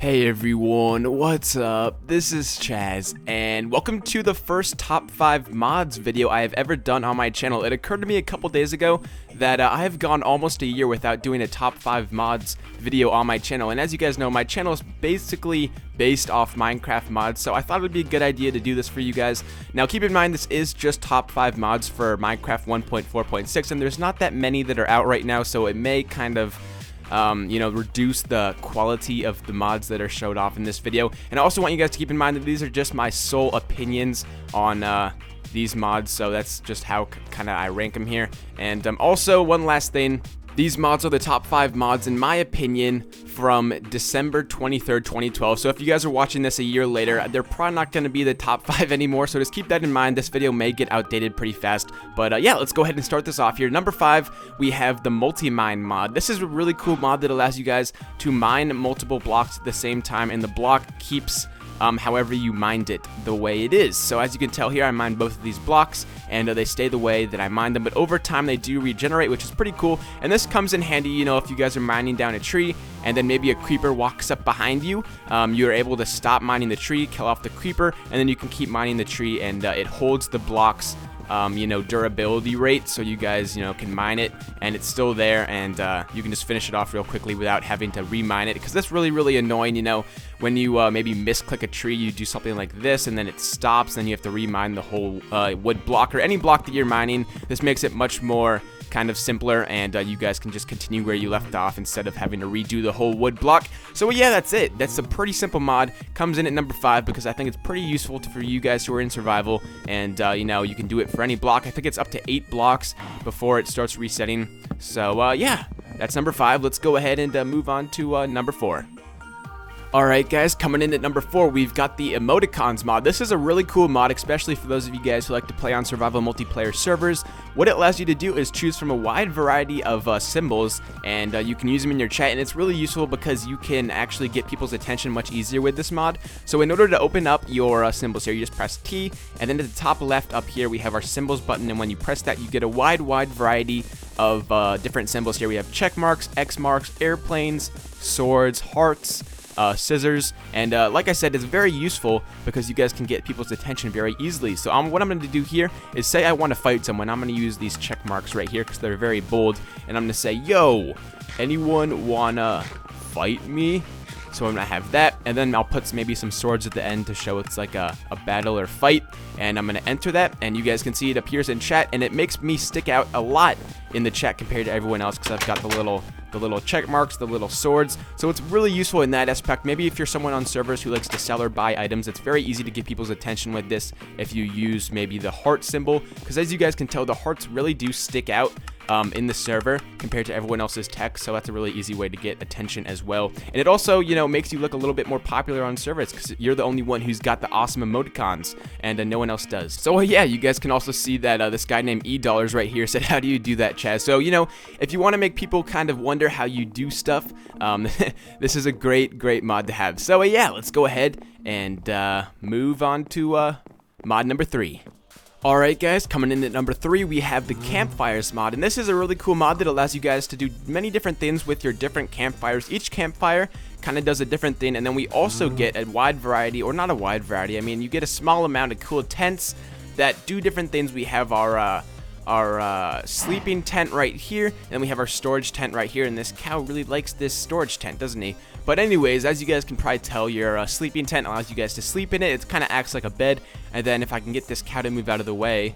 Hey everyone, what's up? This is Chaz, and welcome to the first top 5 mods video I have ever done on my channel. It occurred to me a couple days ago that I have gone almost a year without doing a top 5 mods video on my channel, and as you guys know, my channel is basically based off Minecraft mods, so I thought it would be a good idea to do this for you guys. Now keep in mind, this is just top 5 mods for Minecraft 1.4.6, and there's not that many that are out right now, so it may kind of reduce the quality of the mods that are showed off in this video. And I also want you guys to keep in mind that these are just my sole opinions on these mods, so that's just how kind of I rank them here. And also, one last thing, these mods are the top 5 mods in my opinion from December 23rd, 2012. So if you guys are watching this a year later, they're probably not going to be the top 5 anymore. So just keep that in mind. This video may get outdated pretty fast. But yeah, let's go ahead and start this off here. Number 5, we have the multi-mine mod. This is a really cool mod that allows you guys to mine multiple blocks at the same time, and the block keeps however you mined it the way it is. So as you can tell here, I mined both of these blocks, and they stay the way that I mined them, but over time they do regenerate, which is pretty cool. And this comes in handy, you know, if you guys are mining down a tree and then maybe a creeper walks up behind you, you're able to stop mining the tree, kill off the creeper, and then you can keep mining the tree, and it holds the blocks durability rate, so you guys, can mine it and it's still there, and you can just finish it off real quickly without having to remine it, because that's really annoying, when you maybe misclick a tree, you do something like this and then it stops, then you have to remine the whole wood block or any block that you're mining. This makes it much more kind of simpler, and you guys can just continue where you left off instead of having to redo the whole wood block. So yeah, that's it. That's a pretty simple mod. Comes in at number 5 because I think it's pretty useful for you guys who are in survival, and you can do it for any block. I think it's up to 8 blocks before it starts resetting. So yeah, that's number 5. Let's go ahead and move on to number 4. Alright guys, coming in at number 4, we've got the emoticons mod. This is a really cool mod, especially for those of you guys who like to play on survival multiplayer servers. What it allows you to do is choose from a wide variety of symbols, and you can use them in your chat, and it's really useful because you can actually get people's attention much easier with this mod. So in order to open up your symbols here, you just press T, and then at the top left up here we have our symbols button, and when you press that, you get a wide variety of different symbols here. We have check marks, X marks, airplanes, swords, hearts, scissors, and like I said, it's very useful because you guys can get people's attention very easily. So what I'm going to do here is say I want to fight someone. I'm going to use these check marks right here because they're very bold, and I'm going to say, yo, anyone wanna fight me? So I'm going to have that, and then I'll put maybe some swords at the end to show it's like a battle or fight, and I'm going to enter that, and you guys can see it appears in chat, and it makes me stick out a lot in the chat compared to everyone else because I've got the little check marks, the little swords. So it's really useful in that aspect. Maybe if you're someone on servers who likes to sell or buy items, it's very easy to get people's attention with this if you use maybe the heart symbol, because as you guys can tell, the hearts really do stick out in the server compared to everyone else's text, so that's a really easy way to get attention as well. And it also, makes you look a little bit more popular on servers because you're the only one who's got the awesome emoticons, and no one else does. So yeah, you guys can also see that this guy named $E right here said, how do you do that, Chaz? So, if you want to make people kind of wonder how you do stuff, this is a great mod to have. So yeah, let's go ahead and move on to mod number 3. Alright guys, coming in at number 3, we have the campfires mod, and this is a really cool mod that allows you guys to do many different things with your different campfires. Each campfire kind of does a different thing, and then we also get a wide variety, or not a wide variety, I mean you get a small amount of cool tents that do different things. We have our sleeping tent right here, and we have our storage tent right here, and this cow really likes this storage tent, doesn't he? But anyways, as you guys can probably tell, your sleeping tent allows you guys to sleep in it. It kind of acts like a bed, and then if I can get this cow to move out of the way,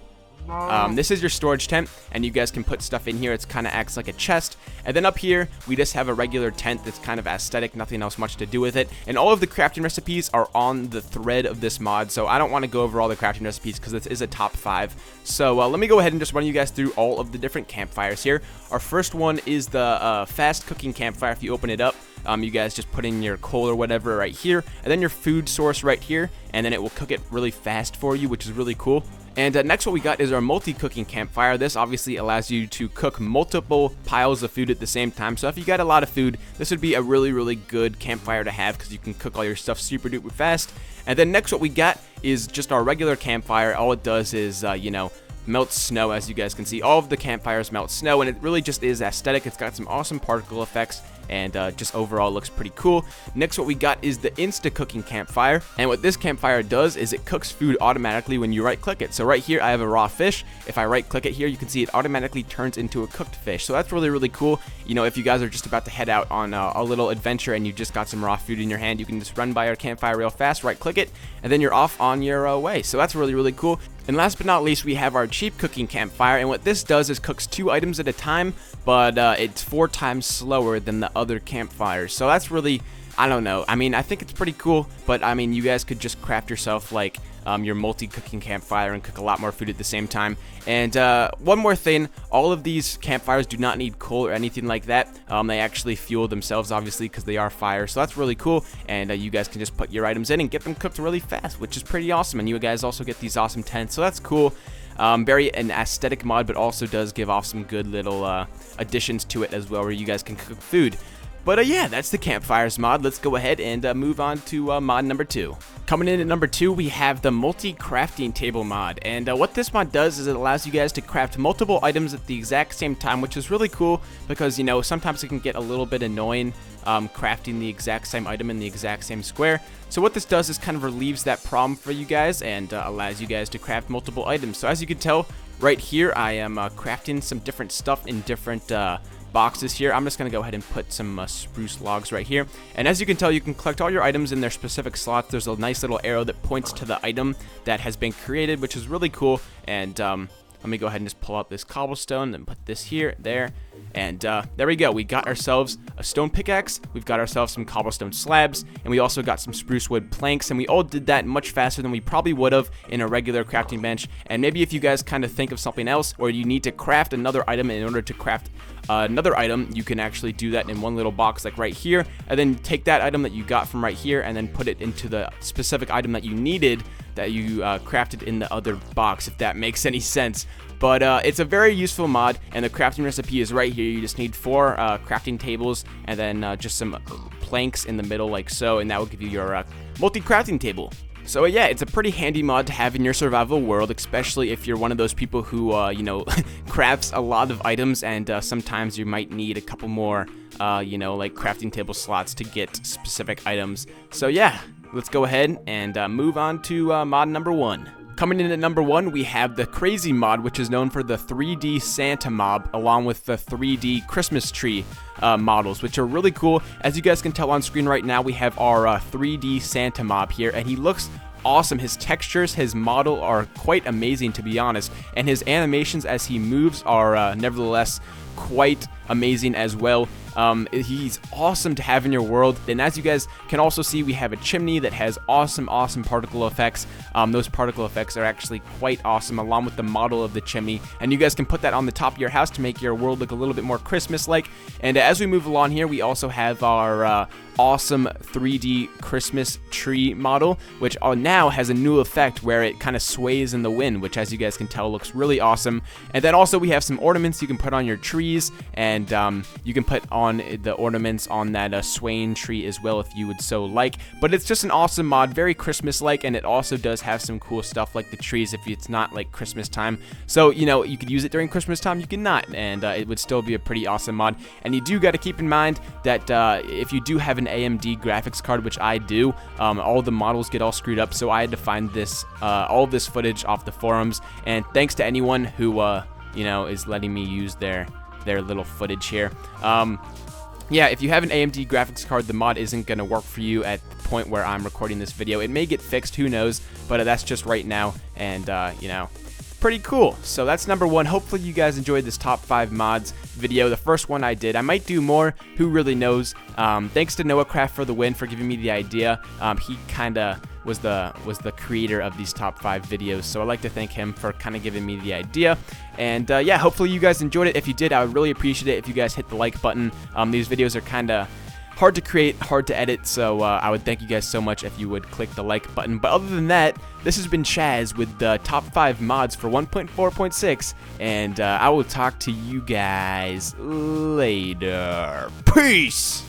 this is your storage tent, and you guys can put stuff in here. It kind of acts like a chest. And then up here, we just have a regular tent that's kind of aesthetic, nothing else much to do with it. And all of the crafting recipes are on the thread of this mod, so I don't want to go over all the crafting recipes because this is a top 5. So let me go ahead and just run you guys through all of the different campfires here. Our first one is the fast cooking campfire. If you open it up, you guys just put in your coal or whatever right here, and then your food source right here, and then it will cook it really fast for you, which is really cool. And next what we got is our multi-cooking campfire. This obviously allows you to cook multiple piles of food at the same time. So if you got a lot of food, this would be a really good campfire to have because you can cook all your stuff super duper fast. And then next what we got is just our regular campfire. All it does is, melts snow. As you guys can see, all of the campfires melt snow, and it really just is aesthetic. It's got some awesome particle effects, and just overall looks pretty cool. Next, what we got is the Insta Cooking Campfire, and what this campfire does is it cooks food automatically when you right click it. So right here I have a raw fish. If I right click it here, you can see it automatically turns into a cooked fish. So that's really cool. You know, if you guys are just about to head out on a little adventure and you just got some raw food in your hand, you can just run by our campfire real fast, right click it, and then you're off on your way. So that's really cool. And last but not least, we have our cheap cooking campfire, and what this does is cooks 2 items at a time, but it's 4 times slower than the other campfires. So that's really, I don't know. I mean, I think it's pretty cool, but I mean, you guys could just craft yourself like your multi-cooking campfire and cook a lot more food at the same time. And one more thing, all of these campfires do not need coal or anything like that. They actually fuel themselves, obviously, because they are fire. So that's really cool, and you guys can just put your items in and get them cooked really fast, which is pretty awesome. And you guys also get these awesome tents, so that's cool. Very an aesthetic mod, but also does give off some good little additions to it as well, where you guys can cook food. But yeah, that's the campfires mod. Let's go ahead and move on to mod number 2. Coming in at number 2, we have the Multicrafting Table mod, and what this mod does is it allows you guys to craft multiple items at the exact same time, which is really cool because, you know, sometimes it can get a little bit annoying crafting the exact same item in the exact same square. So what this does is kind of relieves that problem for you guys and allows you guys to craft multiple items. So as you can tell right here, I am crafting some different stuff in different boxes here. I'm just going to go ahead and put some spruce logs right here, and as you can tell, you can collect all your items in their specific slots. There's a nice little arrow that points to the item that has been created, which is really cool. And let me go ahead and just pull out this cobblestone and put this here, there, and there we go. We got ourselves a stone pickaxe, we've got ourselves some cobblestone slabs, and we also got some spruce wood planks, and we all did that much faster than we probably would have in a regular crafting bench. And maybe if you guys kind of think of something else, or you need to craft another item in order to craft another item, you can actually do that in one little box like right here, and then take that item that you got from right here and then put it into the specific item that you needed that you crafted in the other box, if that makes any sense. But it's a very useful mod, and the crafting recipe is right here. You just need 4 crafting tables and then just some planks in the middle like so, and that will give you your multi-crafting table. So yeah, it's a pretty handy mod to have in your survival world, especially if you're one of those people who, you know, crafts a lot of items, and sometimes you might need a couple more, you know, like crafting table slots to get specific items. So yeah, let's go ahead and move on to mod number 1. Coming in at number 1, we have the Crazy mod, which is known for the 3D Santa mob, along with the 3D Christmas tree models, which are really cool. As you guys can tell on screen right now, we have our 3D Santa mob here, and he looks awesome. His textures, his model are quite amazing, to be honest, and his animations as he moves are nevertheless quite amazing as well. He's awesome to have in your world. And as you guys can also see, we have a chimney that has awesome particle effects. Those particle effects are actually quite awesome, along with the model of the chimney, and you guys can put that on the top of your house to make your world look a little bit more Christmas-like. And as we move along here, we also have our awesome 3D Christmas tree model, which now has a new effect where it kind of sways in the wind, which, as you guys can tell, looks really awesome. And then also we have some ornaments you can put on your trees, and you can put on the ornaments on that swaying tree as well if you would so like. But it's just an awesome mod, very Christmas-like, and it also does have some cool stuff like the trees if it's not like Christmas time. So, you know, you could use it during Christmas time, you can not, and it would still be a pretty awesome mod. And you do got to keep in mind that if you do have an AMD graphics card, which I do, all the models get all screwed up, so I had to find this all this footage off the forums, and thanks to anyone who you know, is letting me use their little footage here. Yeah, if you have an AMD graphics card, the mod isn't going to work for you at the point where I'm recording this video. It may get fixed, who knows, but that's just right now, and you know, pretty cool. So that's number 1. Hopefully you guys enjoyed this top 5 mods video, the first one I did. I might do more, who really knows. Thanks to NoahCraft for the win, for giving me the idea. He kind of was the creator of these top 5 videos, so I'd like to thank him for kind of giving me the idea. And yeah, hopefully you guys enjoyed it. If you did, I would really appreciate it if you guys hit the like button. These videos are kind of hard to create, hard to edit, so I would thank you guys so much if you would click the like button. But other than that, this has been Chaz with the top 5 mods for 1.4.6, and I will talk to you guys later. Peace!